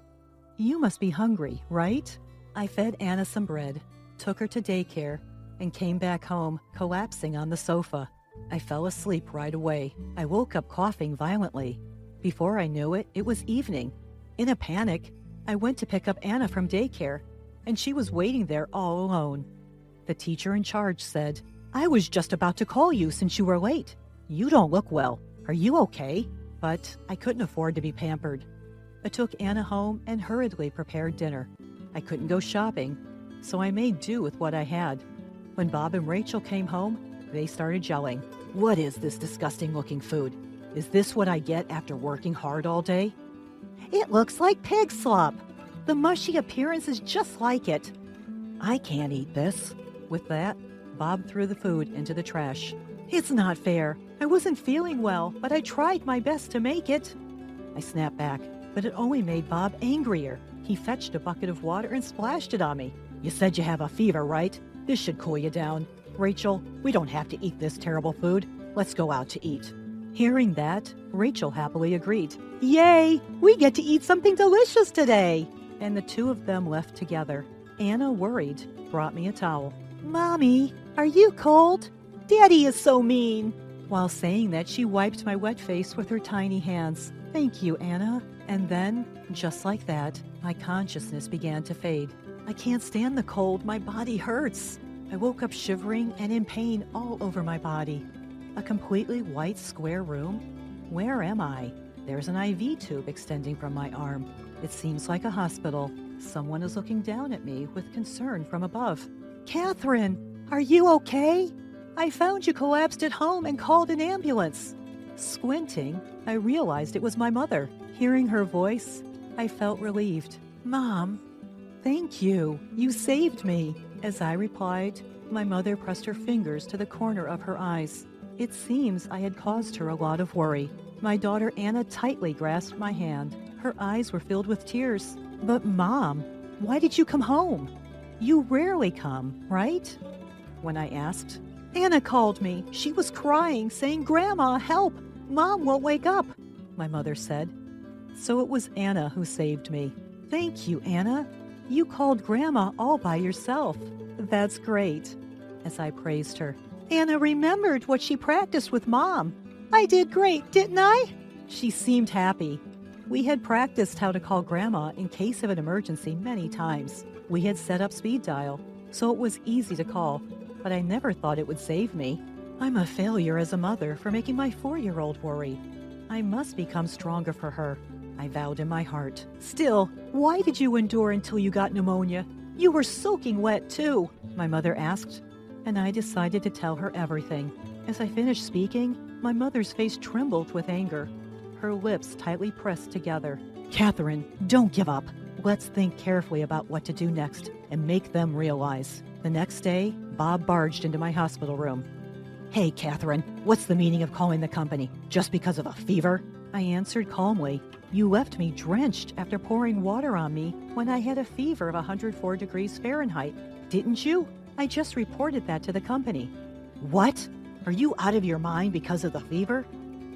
You must be hungry, right?" I fed Anna some bread, took her to daycare, and came back home, collapsing on the sofa. I fell asleep right away. I woke up coughing violently. Before I knew it, it was evening. In a panic, I went to pick up Anna from daycare, and she was waiting there all alone. The teacher in charge said, "I was just about to call you since you were late. You don't look well. Are you okay?" But I couldn't afford to be pampered. I took Anna home and hurriedly prepared dinner. I couldn't go shopping, so I made do with what I had. When Bob and Rachel came home, they started yelling. What is this disgusting-looking food? Is this what I get after working hard all day? It looks like pig slop. The mushy appearance is just like it. I can't eat this. With that, Bob threw the food into the trash. It's not fair. I wasn't feeling well, but I tried my best to make it. I snapped back, but it only made Bob angrier. He fetched a bucket of water and splashed it on me. You said you have a fever, right? This should cool you down. Rachel, we don't have to eat this terrible food. Let's go out to eat. Hearing that, Rachel happily agreed. Yay! We get to eat something delicious today! And the two of them left together. Anna, worried, brought me a towel. Mommy, are you cold? Daddy is so mean. While saying that, she wiped my wet face with her tiny hands. Thank you, Anna. And then, just like that, my consciousness began to fade. I can't stand the cold. My body hurts. I woke up shivering and in pain all over my body. A completely white square room? Where am I? There's an IV tube extending from my arm. It seems like a hospital. Someone is looking down at me with concern from above. Catherine, are you okay? I found you collapsed at home and called an ambulance. Squinting, I realized it was my mother. Hearing her voice, I felt relieved. Mom, thank you. You saved me. As I replied, my mother pressed her fingers to the corner of her eyes. It seems I had caused her a lot of worry. My daughter Anna tightly grasped my hand. Her eyes were filled with tears. But Mom, why did you come home? You rarely come, right? When I asked, Anna called me. She was crying, saying, Grandma, help! Mom won't wake up, my mother said. So it was Anna who saved me. Thank you, Anna. You called Grandma all by yourself. That's great. As I praised her, Anna remembered what she practiced with Mom. I did great, didn't I? She seemed happy. We had practiced how to call Grandma in case of an emergency many times. We had set up speed dial, so it was easy to call, but I never thought it would save me. I'm a failure as a mother for making my 4-year-old worry. I must become stronger for her, I vowed in my heart. Still, why did you endure until you got pneumonia? You were soaking wet too, my mother asked, and I decided to tell her everything. As I finished speaking, my mother's face trembled with anger. Her lips tightly pressed together. Catherine, don't give up. Let's think carefully about what to do next and make them realize. The next day, Bob barged into my hospital room. Hey, Catherine, what's the meaning of calling the company? Just because of a fever? I answered calmly. You left me drenched after pouring water on me when I had a fever of 104 degrees Fahrenheit, didn't you? I just reported that to the company. What? Are you out of your mind because of the fever?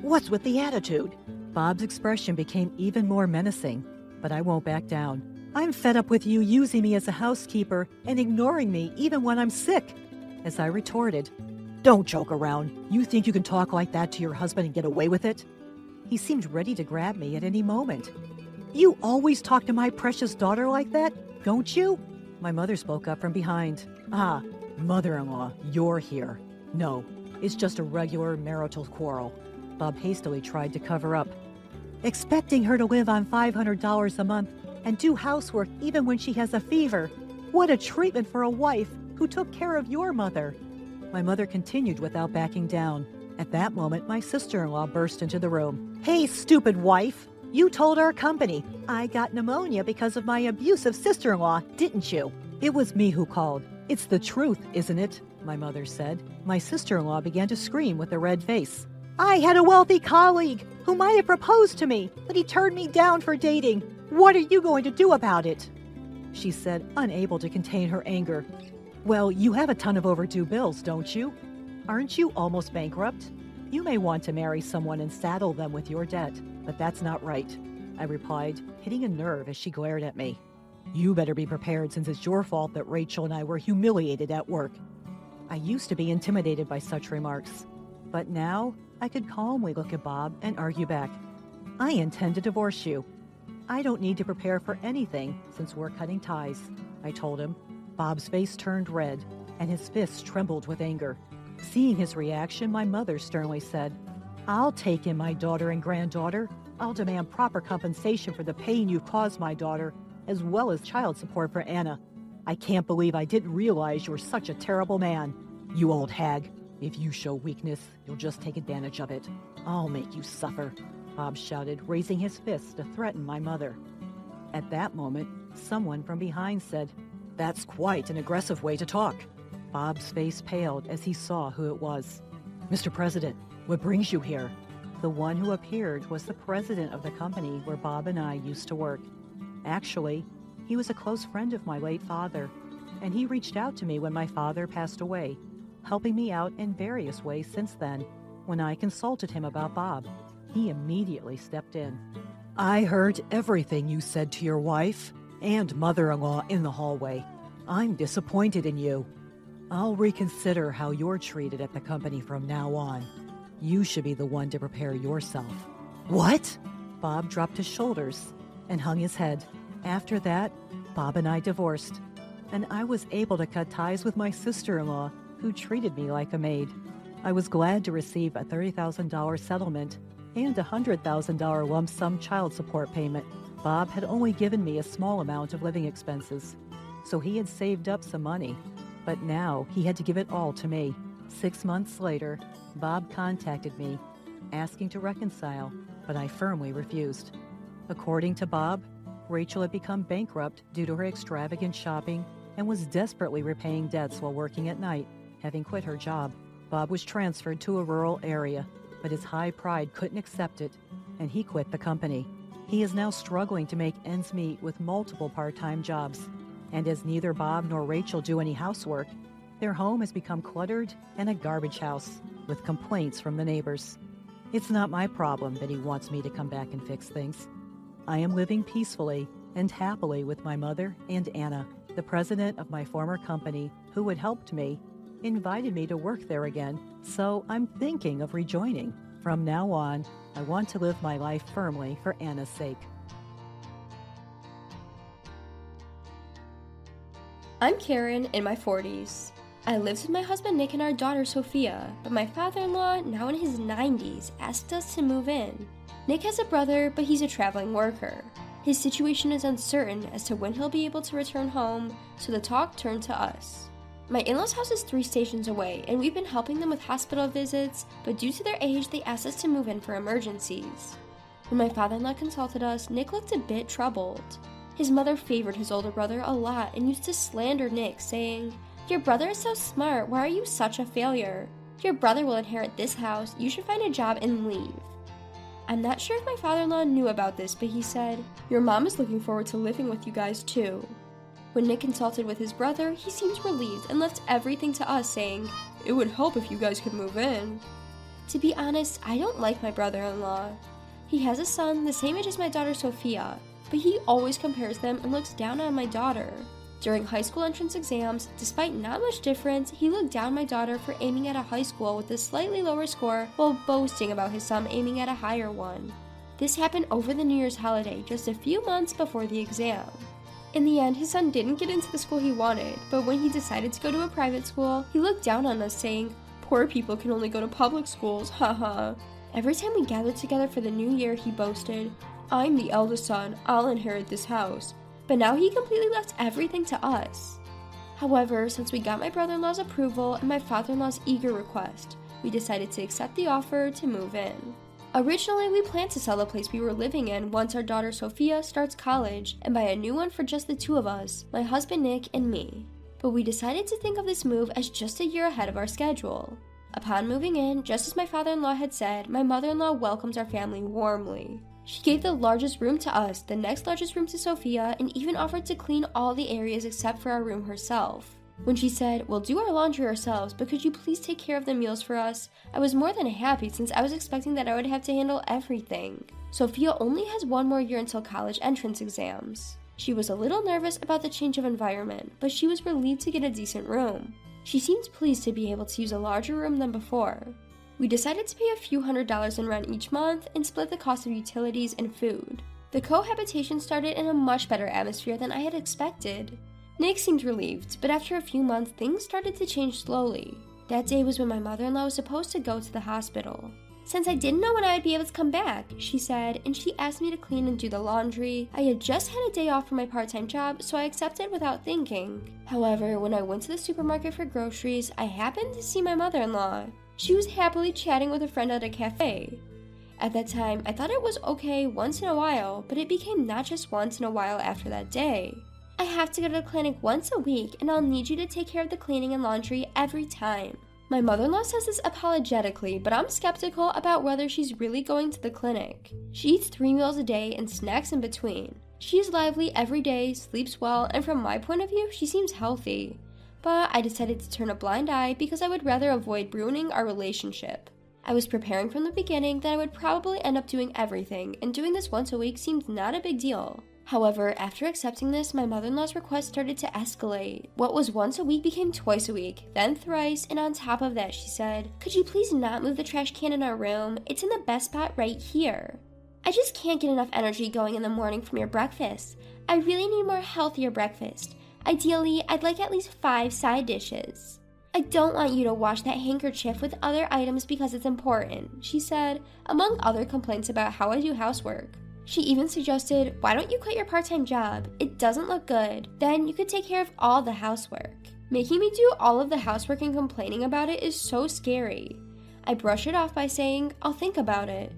What's with the attitude? Bob's expression became even more menacing, but I won't back down. I'm fed up with you using me as a housekeeper and ignoring me even when I'm sick. As I retorted, don't joke around. You think you can talk like that to your husband and get away with it? He seemed ready to grab me at any moment. You always talk to my precious daughter like that, don't you? My mother spoke up from behind. Ah, mother-in-law, you're here. No, it's just a regular marital quarrel. Bob hastily tried to cover up. Expecting her to live on $500 a month and do housework even when she has a fever. What a treatment for a wife who took care of your mother. My mother continued without backing down. At that moment, my sister-in-law burst into the room. Hey, stupid wife! You told our company I got pneumonia because of my abusive sister-in-law, didn't you? It was me who called. It's the truth, isn't it? My mother said. My sister-in-law began to scream with a red face. I had a wealthy colleague who might have proposed to me, but he turned me down for dating. What are you going to do about it? She said, unable to contain her anger. Well, you have a ton of overdue bills, don't you? Aren't you almost bankrupt? You may want to marry someone and saddle them with your debt, but that's not right, I replied, hitting a nerve as she glared at me. You better be prepared since it's your fault that Rachel and I were humiliated at work. I used to be intimidated by such remarks, but now I could calmly look at Bob and argue back. I intend to divorce you. I don't need to prepare for anything since we're cutting ties, I told him. Bob's face turned red, and his fists trembled with anger. Seeing his reaction, my mother sternly said, I'll take in my daughter and granddaughter. I'll demand proper compensation for the pain you caused my daughter, as well as child support for Anna. I can't believe I didn't realize you were such a terrible man, you old hag. If you show weakness, you'll just take advantage of it. I'll make you suffer, Bob shouted, raising his fist to threaten my mother. At that moment, someone from behind said, "That's quite an aggressive way to talk." Bob's face paled as he saw who it was. "Mr. President, what brings you here?" The one who appeared was the president of the company where Bob and I used to work. Actually, he was a close friend of my late father, and he reached out to me when my father passed away, helping me out in various ways since then. When I consulted him about Bob, he immediately stepped in. "I heard everything you said to your wife and mother-in-law in the hallway. I'm disappointed in you. I'll reconsider how you're treated at the company from now on. You should be the one to prepare yourself." "What?" Bob dropped his shoulders and hung his head. After that, Bob and I divorced, and I was able to cut ties with my sister-in-law, who treated me like a maid. I was glad to receive a $30,000 settlement and a $100,000 lump sum child support payment. Bob had only given me a small amount of living expenses, so he had saved up some money, but now he had to give it all to me. 6 months later, Bob contacted me, asking to reconcile, but I firmly refused. According to Bob, Rachel had become bankrupt due to her extravagant shopping and was desperately repaying debts while working at night, having quit her job. Bob was transferred to a rural area, but his high pride couldn't accept it, and he quit the company. He is now struggling to make ends meet with multiple part-time jobs, and as neither Bob nor Rachel do any housework, their home has become cluttered and a garbage house, with complaints from the neighbors. It's not my problem that he wants me to come back and fix things. I am living peacefully and happily with my mother and Anna. The president of my former company, who had helped me, invited me to work there again, so I'm thinking of rejoining. From now on, I want to live my life firmly for Anna's sake. I'm Karen, in my 40s. I lived with my husband Nick and our daughter Sophia, but my father-in-law, now in his 90s, asked us to move in. Nick has a brother, but he's a traveling worker. His situation is uncertain as to when he'll be able to return home, so the talk turned to us. My in-laws' house is 3 stations away, and we've been helping them with hospital visits, but due to their age, they asked us to move in for emergencies. When my father-in-law consulted us, Nick looked a bit troubled. His mother favored his older brother a lot and used to slander Nick, saying, "Your brother is so smart, why are you such a failure? Your brother will inherit this house, you should find a job and leave." I'm not sure if my father-in-law knew about this, but he said, "Your mom is looking forward to living with you guys too." When Nick consulted with his brother, he seemed relieved and left everything to us, saying, "It would help if you guys could move in." To be honest, I don't like my brother-in-law. He has a son the same age as my daughter Sophia, but he always compares them and looks down on my daughter. During high school entrance exams, despite not much difference, he looked down my daughter for aiming at a high school with a slightly lower score while boasting about his son aiming at a higher one. This happened over the New Year's holiday, just a few months before the exam. In the end, his son didn't get into the school he wanted, but when he decided to go to a private school, he looked down on us saying, "Poor people can only go to public schools, haha." Every time we gathered together for the new year, he boasted, "I'm the eldest son, I'll inherit this house." But now he completely left everything to us. However, since we got my brother-in-law's approval and my father-in-law's eager request, we decided to accept the offer to move in. Originally, we planned to sell the place we were living in once our daughter Sophia starts college and buy a new one for just the 2 of us, my husband Nick and me. But we decided to think of this move as just a year ahead of our schedule. Upon moving in, just as my father-in-law had said, my mother-in-law welcomes our family warmly. She gave the largest room to us, the next largest room to Sophia, and even offered to clean all the areas except for our room herself. When she said, "We'll do our laundry ourselves, but could you please take care of the meals for us?" I was more than happy since I was expecting that I would have to handle everything. Sophia only has 1 more year until college entrance exams. She was a little nervous about the change of environment, but she was relieved to get a decent room. She seemed pleased to be able to use a larger room than before. We decided to pay a few $100s in rent each month and split the cost of utilities and food. The cohabitation started in a much better atmosphere than I had expected. Nick seemed relieved, but after a few months, things started to change slowly. That day was when my mother-in-law was supposed to go to the hospital. since I didn't know when I would be able to come back, she said, and she asked me to clean and do the laundry. I had just had a day off from my part-time job, so I accepted without thinking. However, when I went to the supermarket for groceries, I happened to see my mother-in-law. She was happily chatting with a friend at a cafe. At that time, I thought it was okay once in a while, but it became not just once in a while after that day. I have to go to the clinic once a week, and I'll need you to take care of the cleaning and laundry every time. My mother-in-law says this apologetically, but I'm skeptical about whether she's really going to the clinic. She eats 3 meals a day and snacks in between. She is lively every day, sleeps well, and from my point of view, she seems healthy. But I decided to turn a blind eye because I would rather avoid ruining our relationship. I was preparing from the beginning that I would probably end up doing everything, and doing this once a week seemed not a big deal. However, after accepting this, my mother-in-law's request started to escalate. What was once a week became twice a week, then thrice, and on top of that, she said, "Could you please not move the trash can in our room? It's in the best spot right here. I just can't get enough energy going in the morning from your breakfast. I really need more healthier breakfast. Ideally, I'd like at least 5 side dishes. I don't want you to wash that handkerchief with other items because it's important," she said, among other complaints about how I do housework. She even suggested, "Why don't you quit your part-time job? It doesn't look good. Then you could take care of all the housework." Making me do all of the housework and complaining about it is so scary. I brush it off by saying, "I'll think about it."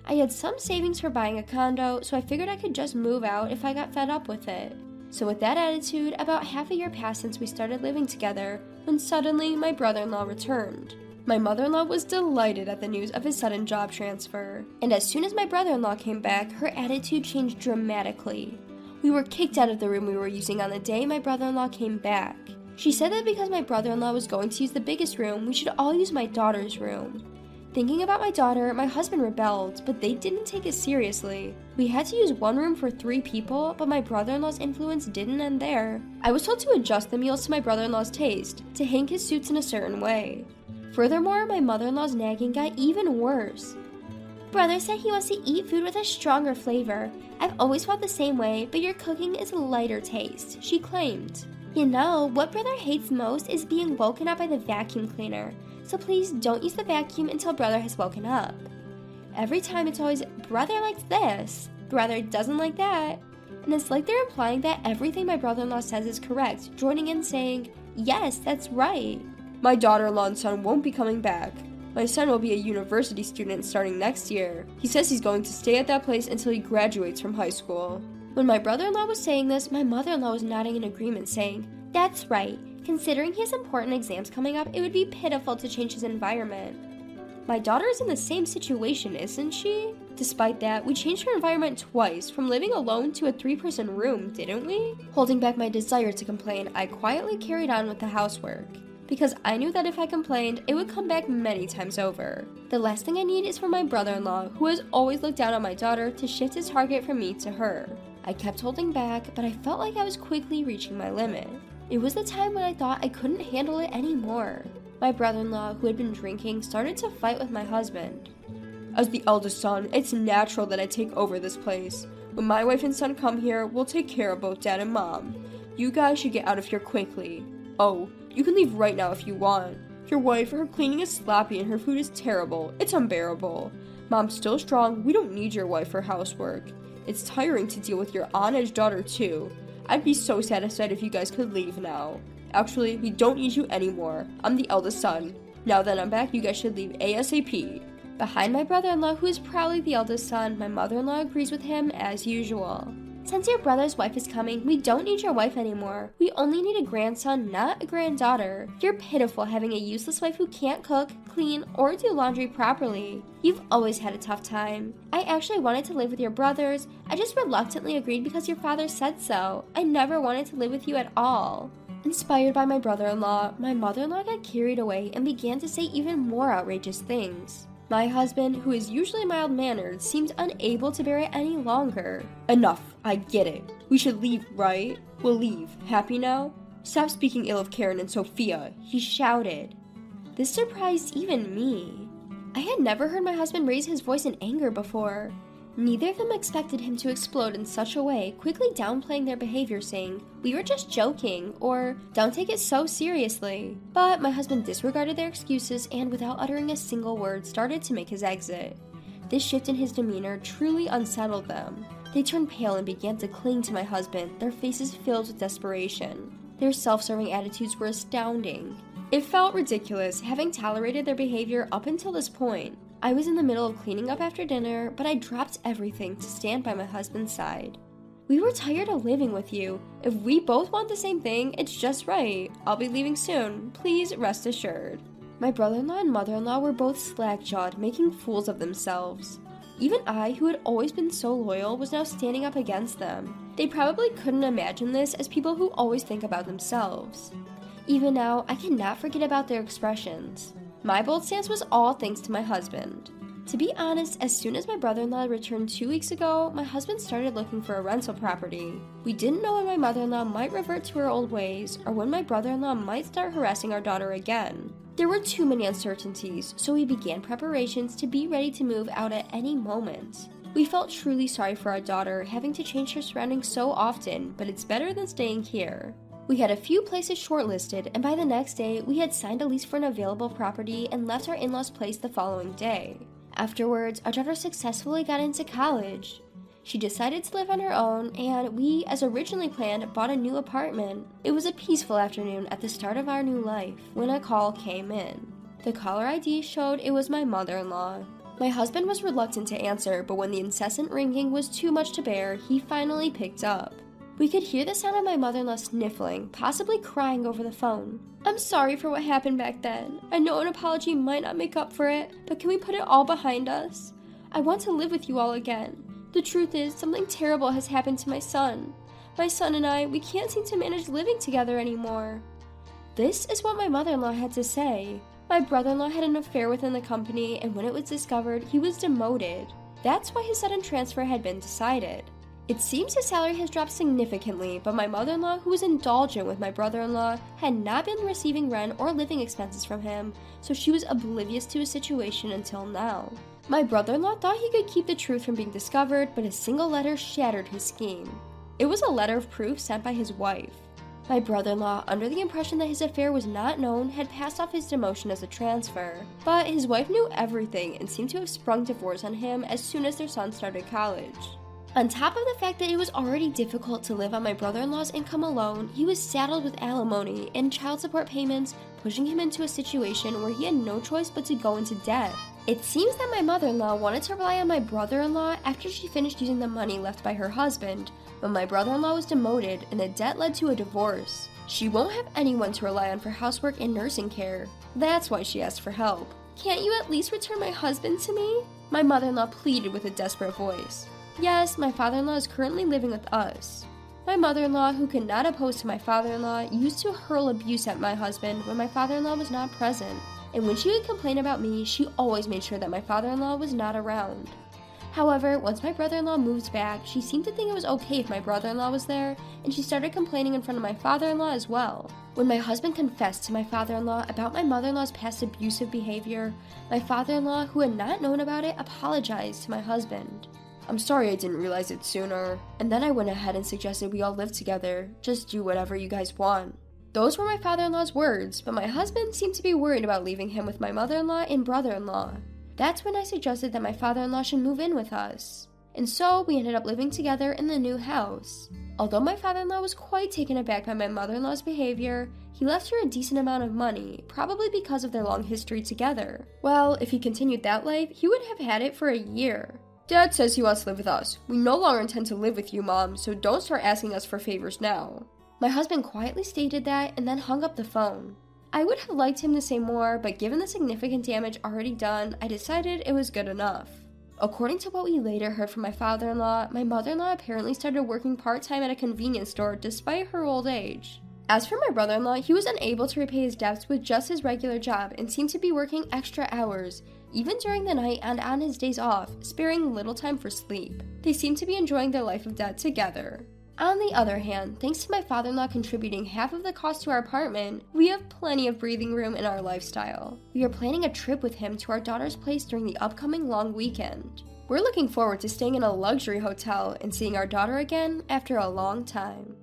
I had some savings for buying a condo, so I figured I could just move out if I got fed up with it. So with that attitude, about half a year passed since we started living together, when suddenly my brother-in-law returned. My mother-in-law was delighted at the news of his sudden job transfer, and as soon as my brother-in-law came back, her attitude changed dramatically. We were kicked out of the room we were using on the day my brother-in-law came back. She said that because my brother-in-law was going to use the biggest room, we should all use my daughter's room. Thinking about my daughter, my husband rebelled, but they didn't take it seriously. We had to use one room for 3 people, but my brother-in-law's influence didn't end there. I was told to adjust the meals to my brother-in-law's taste, to hang his suits in a certain way. Furthermore, my mother-in-law's nagging got even worse. "Brother said he wants to eat food with a stronger flavor. I've always felt the same way, but your cooking is a lighter taste," she claimed. "You know, what brother hates most is being woken up by the vacuum cleaner, so please don't use the vacuum until brother has woken up." Every time it's always, "Brother likes this, brother doesn't like that," and it's like they're implying that everything my brother-in-law says is correct, joining in saying, "Yes, that's right." "My daughter-in-law and son won't be coming back. My son will be a university student starting next year. He says he's going to stay at that place until he graduates from high school." When my brother-in-law was saying this, my mother-in-law was nodding in agreement, saying, "That's right. Considering he has important exams coming up, it would be pitiful to change his environment." My daughter is in the same situation, isn't she? Despite that, we changed her environment twice, from living alone to a 3-person room, didn't we? Holding back my desire to complain, I quietly carried on with the housework, because I knew that if I complained, it would come back many times over. The last thing I need is for my brother-in-law, who has always looked down on my daughter, to shift his target from me to her. I kept holding back, but I felt like I was quickly reaching my limit. It was the time when I thought I couldn't handle it anymore. My brother-in-law, who had been drinking, started to fight with my husband. "As the eldest son, it's natural that I take over this place. When my wife and son come here, we'll take care of both dad and mom. You guys should get out of here quickly. Oh, you can leave right now if you want. Your wife, her cleaning is sloppy and her food is terrible. It's unbearable. Mom's still strong. We don't need your wife for housework. It's tiring to deal with your on-edge daughter too. I'd be so satisfied if you guys could leave now. Actually, we don't need you anymore. I'm the eldest son. Now that I'm back, you guys should leave ASAP." Behind my brother-in-law, who is probably the eldest son, my mother-in-law agrees with him as usual. "Since your brother's wife is coming, we don't need your wife anymore. We only need a grandson, not a granddaughter. You're pitiful having a useless wife who can't cook, clean, or do laundry properly. You've always had a tough time. I actually wanted to live with your brothers. I just reluctantly agreed because your father said so. I never wanted to live with you at all." Inspired by my brother-in-law, my mother-in-law got carried away and began to say even more outrageous things. My husband, who is usually mild-mannered, seemed unable to bear it any longer. "Enough, I get it. We should leave, right? We'll leave. Happy now? Stop speaking ill of Karen and Sophia," he shouted. This surprised even me. I had never heard my husband raise his voice in anger before. Neither of them expected him to explode in such a way, quickly downplaying their behavior, saying, "We were just joking," or "Don't take it so seriously." But my husband disregarded their excuses and, without uttering a single word, started to make his exit. This shift in his demeanor truly unsettled them. They turned pale and began to cling to my husband, their faces filled with desperation. Their self-serving attitudes were astounding. It felt ridiculous, having tolerated their behavior up until this point. I was in the middle of cleaning up after dinner, but I dropped everything to stand by my husband's side. "We were tired of living with you. If we both want the same thing, it's just right. I'll be leaving soon. Please rest assured." My brother-in-law and mother-in-law were both slack-jawed, making fools of themselves. Even I, who had always been so loyal, was now standing up against them. They probably couldn't imagine this as people who always think about themselves. Even now, I cannot forget about their expressions. My bold stance was all thanks to my husband. To be honest, as soon as my brother-in-law returned 2 weeks ago, my husband started looking for a rental property. We didn't know when my mother-in-law might revert to her old ways, or when my brother-in-law might start harassing our daughter again. There were too many uncertainties, so we began preparations to be ready to move out at any moment. We felt truly sorry for our daughter, having to change her surroundings so often, but it's better than staying here. We had a few places shortlisted, and by the next day, we had signed a lease for an available property and left our in-laws' place the following day. Afterwards, our daughter successfully got into college. She decided to live on her own, and we, as originally planned, bought a new apartment. It was a peaceful afternoon at the start of our new life when a call came in. The caller ID showed it was my mother-in-law. My husband was reluctant to answer, but when the incessant ringing was too much to bear, he finally picked up. We could hear the sound of my mother-in-law sniffling, possibly crying over the phone. "I'm sorry for what happened back then. I know an apology might not make up for it, but can we put it all behind us? I want to live with you all again. The truth is, something terrible has happened to my son. My son and I, we can't seem to manage living together anymore." This is what my mother-in-law had to say. My brother-in-law had an affair within the company, and when it was discovered, he was demoted. That's why his sudden transfer had been decided. It seems his salary has dropped significantly, but my mother-in-law, who was indulgent with my brother-in-law, had not been receiving rent or living expenses from him, so she was oblivious to his situation until now. My brother-in-law thought he could keep the truth from being discovered, but a single letter shattered his scheme. It was a letter of proof sent by his wife. My brother-in-law, under the impression that his affair was not known, had passed off his demotion as a transfer, but his wife knew everything and seemed to have sprung divorce on him as soon as their son started college. On top of the fact that it was already difficult to live on my brother-in-law's income alone, he was saddled with alimony and child support payments, pushing him into a situation where he had no choice but to go into debt. It seems that my mother-in-law wanted to rely on my brother-in-law after she finished using the money left by her husband, but my brother-in-law was demoted and the debt led to a divorce. She won't have anyone to rely on for housework and nursing care. That's why she asked for help. "Can't you at least return my husband to me?" My mother-in-law pleaded with a desperate voice. Yes, my father-in-law is currently living with us. My mother-in-law, who could not oppose to my father-in-law, used to hurl abuse at my husband when my father-in-law was not present. And when she would complain about me, she always made sure that my father-in-law was not around. However, once my brother-in-law moved back, she seemed to think it was okay if my brother-in-law was there, and she started complaining in front of my father-in-law as well. When my husband confessed to my father-in-law about my mother-in-law's past abusive behavior, my father-in-law, who had not known about it, apologized to my husband. "I'm sorry I didn't realize it sooner. And then I went ahead and suggested we all live together. Just do whatever you guys want." Those were my father-in-law's words, but my husband seemed to be worried about leaving him with my mother-in-law and brother-in-law. That's when I suggested that my father-in-law should move in with us. And so we ended up living together in the new house. Although my father-in-law was quite taken aback by my mother-in-law's behavior, he left her a decent amount of money, probably because of their long history together. Well, if he continued that life, he would have had it for a year. "Dad says he wants to live with us. We no longer intend to live with you, Mom, so don't start asking us for favors now." My husband quietly stated that and then hung up the phone. I would have liked him to say more, but given the significant damage already done, I decided it was good enough. According to what we later heard from my father-in-law, my mother-in-law apparently started working part-time at a convenience store despite her old age. As for my brother-in-law, he was unable to repay his debts with just his regular job and seemed to be working extra hours, even during the night and on his days off, sparing little time for sleep. They seemed to be enjoying their life of debt together. On the other hand, thanks to my father-in-law contributing half of the cost to our apartment, we have plenty of breathing room in our lifestyle. We are planning a trip with him to our daughter's place during the upcoming long weekend. We're looking forward to staying in a luxury hotel and seeing our daughter again after a long time.